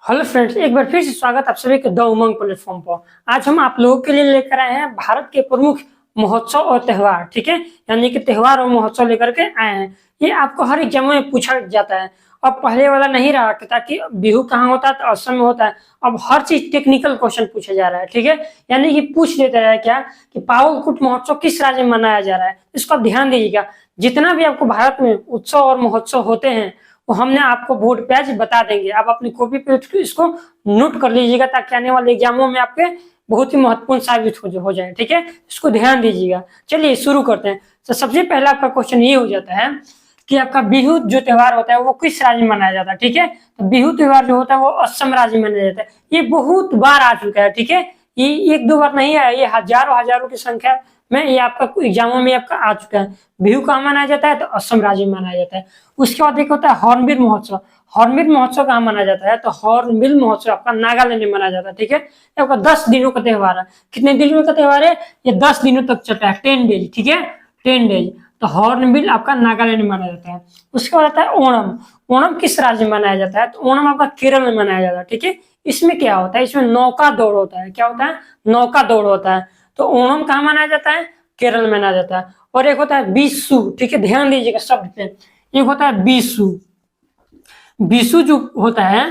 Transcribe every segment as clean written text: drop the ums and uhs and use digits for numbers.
Hello friends, एक बार फिर से स्वागत आप सभी के द उमंग प्लेटफॉर्म पर। आज हम आप लोगों के लिए लेकर आए हैं भारत के प्रमुख महोत्सव और त्योहार। ठीक है, यानी कि त्योहार और महोत्सव लेकर के आए हैं। ये आपको हर एग्जाम में पूछा जाता है। अब पहले वाला नहीं रहा कि बिहू कहाँ होता है तो असम में होता है। अब हर चीज टेक्निकल क्वेश्चन पूछा जा रहा है। ठीक है, यानी कि पूछ लेते रहे क्या कि पावरकुट महोत्सव किस राज्य में मनाया जा रहा है। इसको आप ध्यान दीजिएगा। जितना भी आपको भारत में उत्सव और महोत्सव होते हैं वो हमने आपको बोर्ड पे आज बता देंगे। आप अपनी कॉपी पे इसको नोट कर लीजिएगा ताकि आने वाले एग्जामों में आपके बहुत ही महत्वपूर्ण साबित हो जाए। ठीक है, इसको ध्यान दीजिएगा। चलिए शुरू करते हैं। तो सबसे पहला आपका क्वेश्चन ये हो जाता है कि आपका बिहू जो त्योहार होता है वो किस राज्य में मनाया जाता है। ठीक है, तो बिहू त्योहार जो होता है वो असम राज्य में मनाया जाता है। ये बहुत बार आ चुका है। ठीक है, ये एक दो बार नहीं आया, ये हजारों की संख्या में ये आपका एग्जामों में आपका आ चुका है। बिहू कहाँ मनाया जाता है तो असम राज्य में मनाया जाता है। उसके बाद एक होता है हॉर्नबिल महोत्सव। हॉर्नबिल महोत्सव कहाँ मनाया जाता है तो हॉर्नबिल महोत्सव आपका नागालैंड में मनाया जाता है। ठीक है, ये आपका 10 दिनों का त्योहार है। कितने दिनों का त्योहार है ये? 10 दिनों तक चलता है, 10 डेज। ठीक है, 10 डेज। तो हॉर्नबिल आपका नागालैंड में मनाया जाता है। उसके बाद आता है ओणम। ओणम किस राज्य में मनाया जाता है तो ओणम आपका केरल में मनाया जाता है। ठीक है, इसमें क्या होता है? इसमें नौका दौड़ होता है। क्या होता है? नौका दौड़ होता है। तो ओणम कहाँ मनाया जाता है? केरल में मनाया जाता है। और एक होता है बीसू। ठीक है, ध्यान दीजिएगा शब्द पे। एक होता है बीसू। बीसू जो होता है,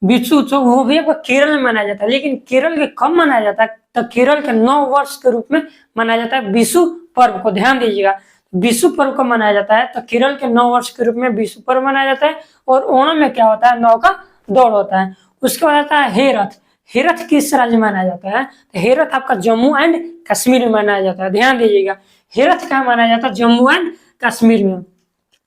बीसू उत्सव, वो भी आपका केरल में मनाया जाता है। लेकिन केरल के कब मनाया जाता है तो केरल के 9 वर्ष के रूप में मनाया जाता है बीसू पर्व को। ध्यान दीजिएगा, बीसू पर्व को मनाया जाता है तो केरल के 9 वर्ष के रूप में बीसू पर्व मनाया जाता है। और ओणम में क्या होता है? नौका दौड़ होता है। उसके बाद आता है हेरथ। हेरथ किस राज्य में मनाया जाता है तो हेरथ आपका जम्मू एंड कश्मीर में मनाया जाता है। ध्यान दीजिएगा, हेरथ कहाँ मनाया जाता है? जम्मू एंड कश्मीर में।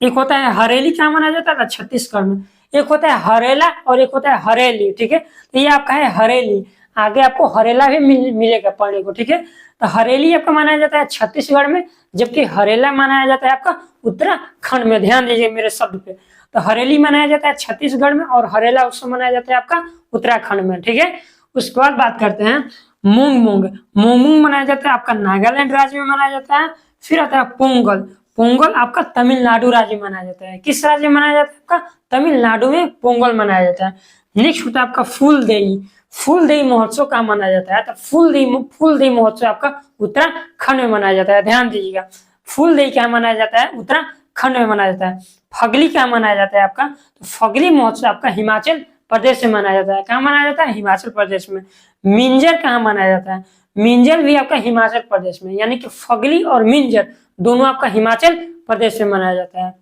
एक होता है हरेली, कहाँ मनाया जाता है? छत्तीसगढ़ में। एक होता है हरेला और एक होता है हरेली। ठीक है, तो ये आपका है हरेली। आगे आपको हरेला भी मिलेगा पढ़ने को। ठीक है, तो हरेली आपका मनाया जाता है छत्तीसगढ़ में, जबकि हरेला मनाया जाता है आपका उत्तराखंड में। ध्यान दीजिए मेरे शब्द पे। तो हरेली मनाया जाता है छत्तीसगढ़ में और हरेला उत्सव मनाया जाता है आपका उत्तराखंड में। ठीक है, उसके बाद बात करते हैं मोंग मोंग। मोंग मनाया जाता है आपका नागालैंड राज्य में मनाया जाता है। फिर आता है पोंगल। पोंगल आपका तमिलनाडु राज्य में मनाया जाता है। किस राज्य में मनाया जाता है? आपका तमिलनाडु में पोंगल मनाया जाता है। नेक्स्ट होता है आपका फूलदेई। फूलदेई महोत्सव कहाँ मनाया जाता है तो फूलदेई महोत्सव आपका उत्तराखंड में मनाया जाता है। ध्यान दीजिएगा, फूलदेई क्या मनाया जाता है? उत्तराखंड में मनाया जाता है। फगली क्या मनाया जाता है आपका तो फगली महोत्सव आपका हिमाचल प्रदेश में मनाया जाता है। कहाँ मनाया जाता है? हिमाचल प्रदेश में। मिंजर कहाँ मनाया जाता है? मिंजर भी आपका हिमाचल प्रदेश में। यानी कि फगली और मिंजर दोनों आपका हिमाचल प्रदेश में मनाया जाता है।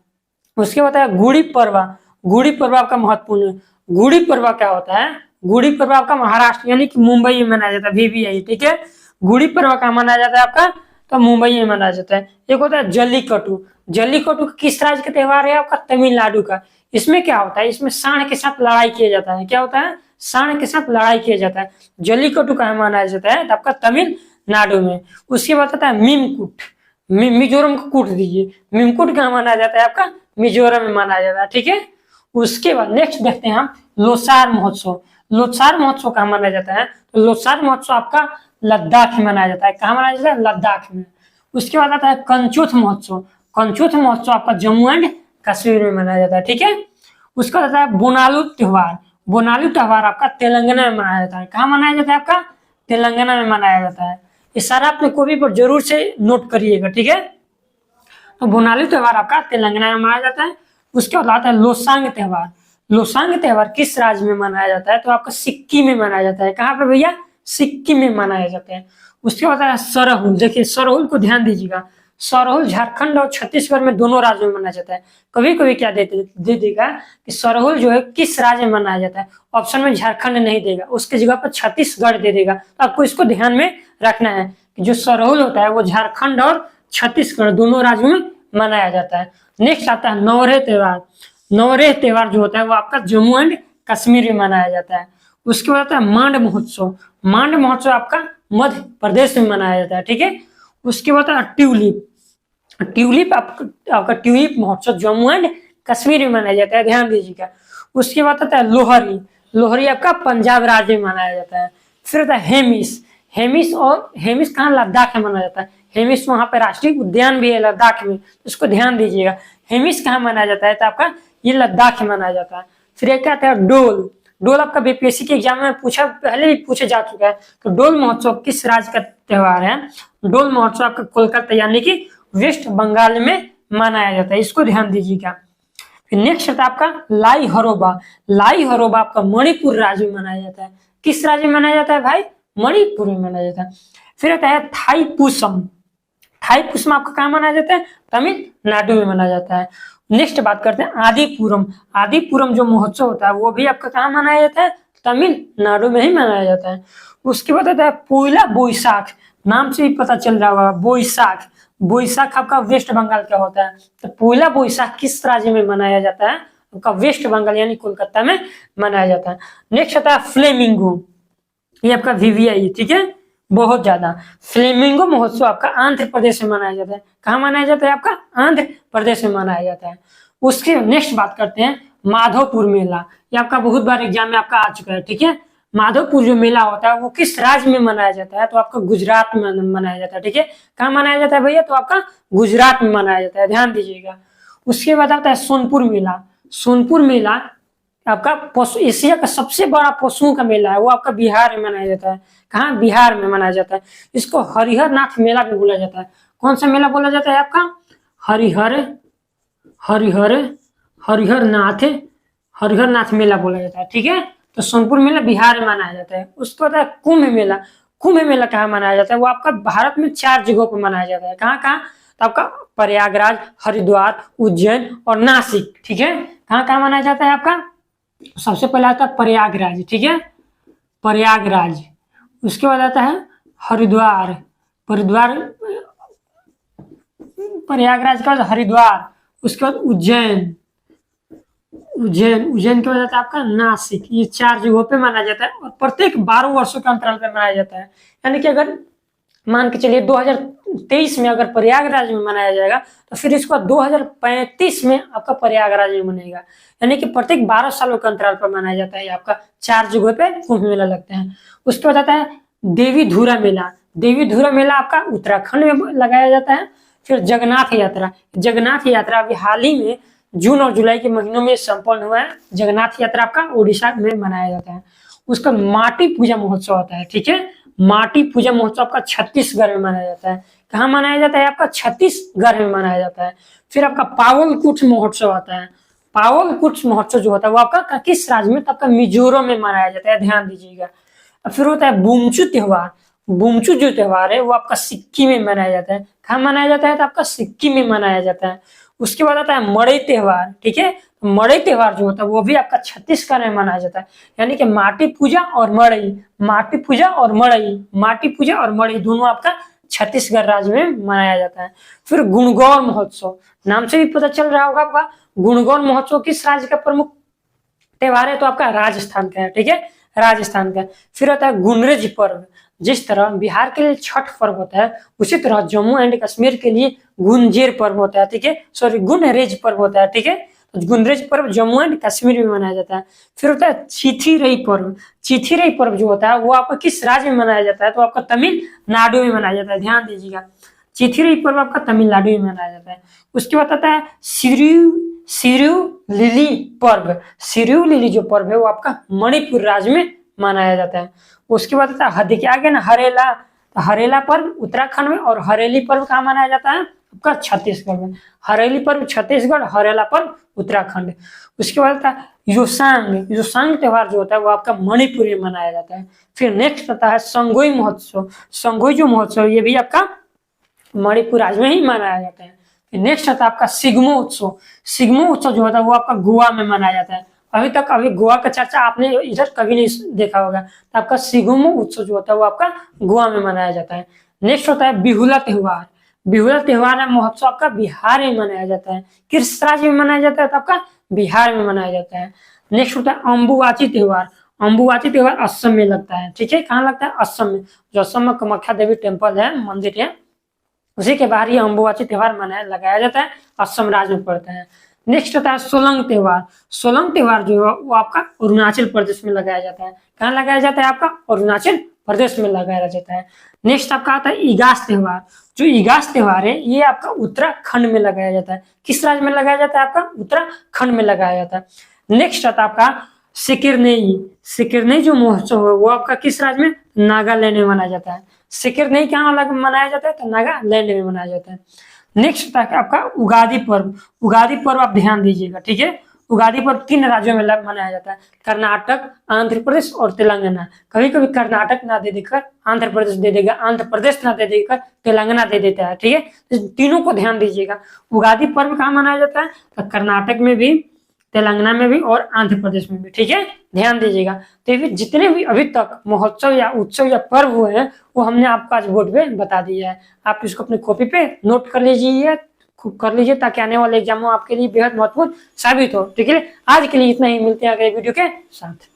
उसके बाद है गुड़ी पड़वा। गुड़ी पड़वा आपका महत्वपूर्ण है। गुड़ी पड़वा क्या होता है? गुड़ी पड़वा आपका महाराष्ट्र यानी कि मुंबई में मनाया जाता है। VVI। ठीक है, गुड़ी पड़वा कहाँ मनाया जाता है आपका तो मुंबई में मनाया जाता है। एक होता है जल्लीकट्टू। जल्लीकट्टू किस राज्य का त्योहार है? आपका तमिलनाडु का। इसमें क्या होता है? इसमें सांड के साथ लड़ाई किया जाता है। क्या होता है? सांड के साथ लड़ाई किया जाता है। जल्लीकट्टू कहाँ मनाया जाता है तो आपका तमिलनाडु में। उसके बाद आता है मीमकुट। मिजोरम को कूट दीजिए। मीमकुट कहाँ मनाया जाता है? आपका मिजोरम में मनाया जाता है। ठीक है, उसके बाद नेक्स्ट देखते हैं हम लोसार महोत्सव। लोसार महोत्सव कहाँ मनाया जाता है तो लोसार महोत्सव आपका लद्दाख में मनाया जाता है। कहाँ मनाया जाता है? लद्दाख में। उसके बाद आता है कंचुथ महोत्सव। कंचुथ महोत्सव आपका जम्मू एंड कश्मीर में मनाया जाता है। ठीक है, उसका आता है बोनालू त्योहार। बोनालू त्योहार आपका तेलंगाना में मनाया जाता है। कहाँ मनाया जाता है? आपका तेलंगाना में मनाया जाता है। ये सारा अपने कॉपी पर जरूर से नोट करिएगा। ठीक है, तो बोनालू त्योहार आपका तेलंगाना में मनाया जाता है। उसके बाद आता है लोसांग त्योहार। लोसांग त्योहार किस राज्य में मनाया जाता है तो आपका सिक्किम में मनाया जाता है। कहाँ पे भैया? सिक्किम में मनाया जाता है। उसके बाद आता है सरहुल। देखिए सरहुल को ध्यान दीजिएगा। सरहुल झारखंड और छत्तीसगढ़ में दोनों राज्यों में मनाया जाता है। कभी कभी क्या दे देगा कि सरहुल जो है किस राज्य में मनाया जाता है। ऑप्शन में झारखंड नहीं देगा, उसकी जगह पर छत्तीसगढ़ दे देगा। तो आपको इसको ध्यान में रखना है कि जो सरहुल होता है वो झारखंड और छत्तीसगढ़ दोनों राज्यों में मनाया जाता है। नेक्स्ट आता है नवरेह त्योहार। नवरेह त्योहार जो होता है वो आपका जम्मू एंड कश्मीर में मनाया जाता है। उसके बाद आता है मांड महोत्सव। मांड महोत्सव आपका मध्य प्रदेश में मनाया जाता है। ठीक है, उसके बाद आता है ट्यूलिप। ट्यूलिप आपका ट्यूलिप महोत्सव जम्मू एंड कश्मीर में मनाया जाता है। ध्यान दीजिएगा। उसके बाद आता है लोहरी। लोहरी आपका पंजाब राज्य में मनाया जाता है। फिर आता है हेमिस। हेमिस कहाँ? लद्दाख में मनाया जाता है। हेमिस वहां पर राष्ट्रीय उद्यान भी है लद्दाख में, इसको ध्यान दीजिएगा। हेमिस कहाँ मनाया जाता है तो आपका ये लद्दाख में मनाया जाता है। फिर एक आता है डोल। डोल आपका बीपीएससी के एग्जाम में पूछा, पहले भी पूछे जा चुका है। तो डोल महोत्सव किस राज्य का त्योहार है? डोल महोत्सव आपका कोलकाता यानी कि वेस्ट बंगाल में मनाया जाता है, इसको ध्यान दीजिएगा। फिर नेक्स्ट है आपका लाई हरोबा। लाई हरोबा आपका मणिपुर राज्य में मनाया जाता है। किस राज्य में मनाया जाता है भाई? मणिपुर में मनाया जाता है। फिर आता है थाईपुसम। थाईपुसम आपका कहाँ मनाया जाता है? तमिलनाडु में मनाया जाता है। नेक्स्ट बात करते हैं आदिपुरम। आदिपुरम जो महोत्सव होता है वो भी आपका कहाँ मनाया जाता है? तमिलनाडु में ही मनाया जाता है। उसके बाद आता है पोइला बोईसाख। नाम से ही पता चल रहा होगा, बोईसाख। बोईसाख आपका वेस्ट बंगाल का होता है। तो पोइला बोईसाख किस राज्य में मनाया जाता है? आपका वेस्ट बंगाल यानी कोलकाता में मनाया जाता है। नेक्स्ट आता है फ्लेमिंगो। ये आपका वीवीआई, ठीक है, बहुत ज्यादा। फ्लेमिंगो महोत्सव आपका आंध्र प्रदेश में मनाया जाता है। कहाँ मनाया जाता है? आपका आंध्र प्रदेश में मनाया जाता है। उसके नेक्स्ट बात करते हैं माधवपुर मेला। ये आपका बहुत बार एग्जाम में आपका आ चुका है, ठीक है। माधवपुर जो मेला होता है वो किस राज्य में मनाया जाता है? तो आपका गुजरात में मनाया जाता है, ठीक है। कहाँ मनाया जाता है भैया? तो आपका गुजरात में मनाया जाता है, ध्यान दीजिएगा। उसके बाद आता है सोनपुर मेला। सोनपुर मेला आपका पशु, एशिया का सबसे बड़ा पशुओं का मेला है, वो आपका बिहार में मनाया जाता है। कहाँ? बिहार में मनाया जाता है। इसको हरिहर नाथ मेला भी बोला जाता है। कौन सा मेला बोला जाता है आपका? हरिहर हरिहर हरिहर नाथ मेला बोला जाता है, ठीक है। तो सोनपुर मेला बिहार में मनाया जाता है। उसके बाद कुंभ मेला। कुंभ मेला कहाँ मनाया जाता है? वो आपका भारत में 4 जगहों पर मनाया जाता है। कहाँ कहाँ? तो आपका प्रयागराज, हरिद्वार, उज्जैन और नासिक, ठीक है। कहाँ कहाँ मनाया जाता है आपका? सबसे पहले आता है प्रयागराज, ठीक है, प्रयागराज। उसके बाद आता है हरिद्वार, प्रयागराज के बाद हरिद्वार। उसके बाद उज्जैन के बाद आता है आपका नासिक। ये 4 जगहों पे मनाया जाता है और प्रत्येक 12 वर्षों के अंतराल पे मनाया जाता है। यानी कि अगर मान के चलिए 2023 में अगर प्रयागराज में मनाया जाएगा तो फिर इसको 2035 में आपका प्रयागराज में मनेगा। यानी कि प्रत्येक 12 सालों के अंतराल पर मनाया जाता है। आपका 4 जगहों पे कुंभ मेला लगता है। उसके बाद आता है देवी धुरा मेला। देवी धुरा मेला आपका उत्तराखंड में लगाया जाता है। फिर जगन्नाथ यात्रा अभी हाल ही में जून और जुलाई के महीनों में संपन्न हुआ है। जगन्नाथ यात्रा आपका उड़ीसा में मनाया जाता है। उसका माटी पूजा महोत्सव होता है, ठीक है। माटी पूजा महोत्सव आपका छत्तीसगढ़ में मनाया जाता है। कहाँ मनाया जाता है? आपका छत्तीसगढ़ में मनाया जाता है। फिर आपका पावलकुट महोत्सव आता है। पावलकुट महोत्सव जो होता है वो आपका किस राज्य में? तो आपका मिजोरम में मनाया जाता है, ध्यान दीजिएगा। फिर होता है बुमचू त्योहार। बुमचू जो त्योहार है वो आपका सिक्किम में मनाया जाता है। कहाँ मनाया जाता है? तो आपका सिक्किम में मनाया जाता है। उसके बाद आता है मड़ई त्योहार, ठीक है। मड़ई त्योहार जो होता है वो भी आपका छत्तीसगढ़ में मनाया जाता है। यानी कि माटी पूजा और मड़ई दोनों आपका छत्तीसगढ़ राज्य में मनाया जाता है। फिर गुणगौर महोत्सव, नाम से भी पता चल रहा होगा आपका। गुणगौर महोत्सव किस राज्य का प्रमुख त्योहार है? तो आपका राजस्थान का है, ठीक है, राजस्थान का। फिर आता है गुनरेज पर्व। जिस तरह बिहार के लिए छठ पर्व होता है उसी तरह जम्मू एंड कश्मीर के लिए गुंजेर पर्व होता है, ठीक है, सॉरी गुनरेज पर्व होता है, ठीक है। तो गुनरेज पर्व जम्मू एंड कश्मीर में मनाया जाता है। फिर होता है चिथिरई पर्व। चिथिरई पर्व जो होता है वो आपका किस राज्य में मनाया जाता है? तो आपका तमिलनाडु में मनाया जाता है, ध्यान दीजिएगा। चिथिरई पर्व आपका तमिलनाडु में मनाया जाता है। उसके बाद आता है सिरुलिली पर्व। सिरुलिली जो पर्व है वो आपका मणिपुर राज्य में मनाया जाता है। उसके बाद आता है हद के आगे ना हरेला। तो हरेला पर्व उत्तराखंड में और हरेली पर्व कहाँ मनाया जाता है? आपका छत्तीसगढ़ में। हरेली पर्व छत्तीसगढ़, हरेला पर्व उत्तराखंड। उसके बाद आता है योसांग त्योहार जो होता है वो आपका मणिपुर में मनाया जाता है। फिर नेक्स्ट आता है संगोई महोत्सव। संगोई जो महोत्सव ये भी आपका मणिपुर राज्य में ही मनाया जाता है। फिर नेक्स्ट आता है आपका सिग्मो उत्सव। सिग्मो उत्सव जो होता है वो आपका गोवा में मनाया जाता है। अभी गोवा का चर्चा आपने इधर कभी नहीं देखा होगा। तो आपका सिग्मो उत्सव जो होता है वो आपका गोवा में मनाया जाता है। नेक्स्ट होता है बिहुला त्योहार। बिहुला त्योहार है महोत्सव आपका बिहार में मनाया जाता है। किस राज्य में मनाया जाता है? तो आपका बिहार में मनाया जाता है। नेक्स्ट होता है अम्बुवाची त्योहार। अम्बुवाची त्योहार असम में लगता है, ठीक है। कहाँ लगता है? असम में। जो असम में कामाख्या देवी टेम्पल है, मंदिर है, उसी के बाहर ये अम्बुवाची त्योहार लगाया जाता है। असम राज्य में पड़ता है। नेक्स्ट होता है सोलंग त्योहार। सोलंग त्योहार जो है वो आपका अरुणाचल प्रदेश में लगाया जाता है। कहाँ लगाया जाता है? आपका अरुणाचल प्रदेश में लगाया जाता है। नेक्स्ट आपका आता है इगास त्योहार। जो इगास त्योहार है ये आपका उत्तराखंड में लगाया जाता है। किस राज्य में लगाया जाता है? आपका उत्तराखंड में लगाया जाता है। नेक्स्ट आता है आपका सिकिरनई जो महोत्सव है वो आपका किस राज्य में? नागालैंड में मनाया जाता है। सिकिरनई कहाँ अलग मनाया जाता है? तो नागालैंड में मनाया जाता है। नेक्स्ट होता है आपका उगादी पर्व। उगादी पर्व आप ध्यान दीजिएगा, ठीक है। उगादी पर्व 3 राज्यों में मनाया जाता है, कर्नाटक, आंध्र प्रदेश और तेलंगाना। कभी कभी कर्नाटक ना दे देकर आंध्र प्रदेश दे देगा, आंध्र प्रदेश ना दे देकर तेलंगाना दे देता है, ठीक है। तो तीनों को ध्यान दीजिएगा। उगादी पर्व कहाँ मनाया जाता है? तो कर्नाटक में भी, तेलंगाना में भी और आंध्र प्रदेश में भी, ठीक है। ध्यान दीजिएगा। तो ये जितने भी अभी तक महोत्सव या उत्सव या पर्व हुए हैं वो हमने आपको आज बोर्ड पे बता दिया है। आप इसको अपनी कॉपी पे नोट कर लीजिए ताकि आने वाले एग्जामों आपके लिए बेहद महत्वपूर्ण साबित हो, ठीक है। आज के लिए इतना ही, मिलते हैं अगले वीडियो के साथ।